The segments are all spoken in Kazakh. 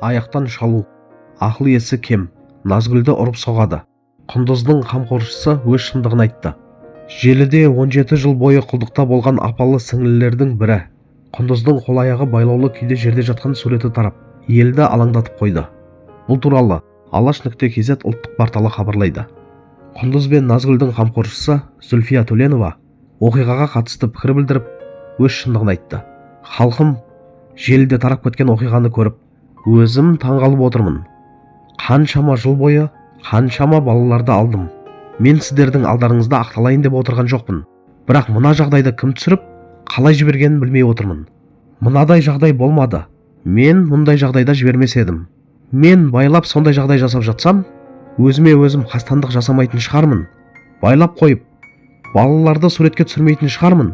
аяқтан шалу, ақыл есі кем, Назгүлді ұрып соғады. Құндыздың қамқоршысы өз шындығын айтты. Желіде 17 жыл бойы құлдықта болған апалы сіңлілердің бірі Құндыздың қол-аяғы байлаулы күйде жерде жатқан суреті тарап, елді алаңдатып қойды. Бұл туралы Алаш.кз ұлттық порталы хабарлайды. Құндыз бен Назгүлдің қамқоршысы Зүлфия Төленова оқиғаға қатысты пікір білдіріп, өз шындығын айтты. Халқым, желіде тарап кеткен оқиғаны көріп, өзім таңғалып отырмын. Қаншама жыл бойы, қаншама балаларды алдым. Мен сіздердің алдарыңызда ақталайын деп отырған жоқпын. Бірақ мына жағдайды кім түсіріп, қалай жібергенін білмей отырмын. Мынадай жағдай болмады. Мен мұндай жағдайда жібермес едім. Мен байлап сондай жағдай жасап жатсам, өзіме өзім қастандық жасамайтын шығармын. Байлап қойып, балаларды суретке түсірмейтін шығармын.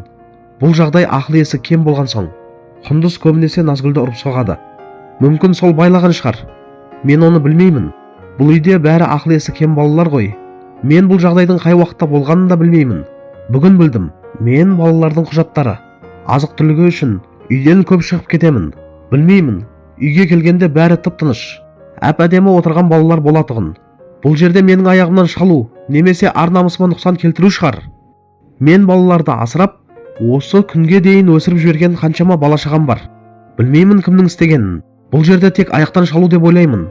Бұл жағдай ақыл есі кем болған соң, Құндыз көбінесе Назгүлді ұрып соғады. Мүмкін сол байлаған шығар. Мен оны білмеймін. Бұл үйде бәрі ақыл есі кем балалар ғой. Мен бұл жағдайдың қай уақытта болғанын да білмеймін. Бүгін білдім. Мен балалардың құжаттары, азық-түлігі үшін үйден көп шығып кетемін. Білмеймін. Үйге келгенде бәрі тып-тыныш. Әп-әдемі отырған балалар болатұғын. Бұл жерде менің аяғымнан шалу, немесе ар-намысыма нұқсан келтіру шығар. Мен балаларды асырап, осы күнге дейін өсіріп жіберген қаншама бала-шағам бар. Білмеймін кімнің істегенін. Бұл жерде тек аяқтан шалу деп ойлаймын,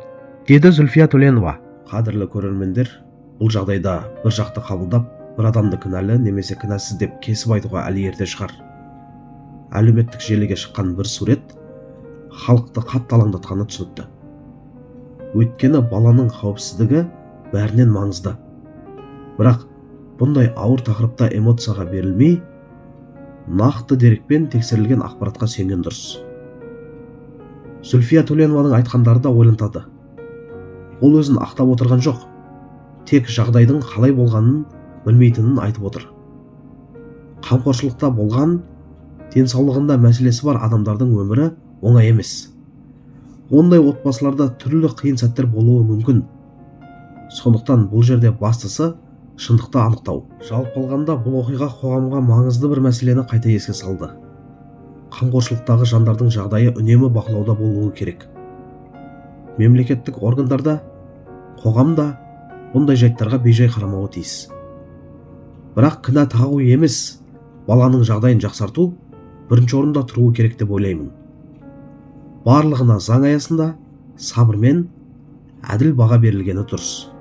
деді Зүлфия Төленова. Қадірлі көрермендер, бұл жағдайда бір жақты қабылдап, бір адамды кінәлі немесе кінәсіз деп кесіп айтуға әлі ерте шығар. Әлеуметтік желіге шыққан бір сурет халықты қатты алаңдатқаны түсінікті. Өйткені баланың қауіпсіздігі бәрінен маңызды. Бірақ бұндай ауыр тақырыпта эмоцияға берілмей, нақты дерекпен тексерілген ақпаратқа сенген дұрыс. Зүлфия Төленованың айтқандары да ойлантады. Ол өзін ақтап отырған жоқ, тек жағдайдың қалай болғанын білмейтінін айтып отыр. Қамқоршылықта болған, денсаулығында мәселесі бар адамдардың өмірі оңай емес. Ондай отбасыларда түрлі қиын сәттер болуы мүмкін. Сондықтан бұл жерде бастысы шындықты анықтау. Жалпы алғанда бұл оқиға қоғамға маңызды бір мәселені қайта еске салды. Қамқоршылықтағы жандардың жағдайы үнемі бақылауда болуы керек. Мемлекеттік органдарда, қоғамда бұндай жайттарға бейжай қарамауы тиіс. Бірақ кінә тағу емес, баланың жағдайын жақсарту бірінші орында тұруы керек деп ойлаймын. Барлығына заң аясында сабырмен әділ баға берілгені дұрыс.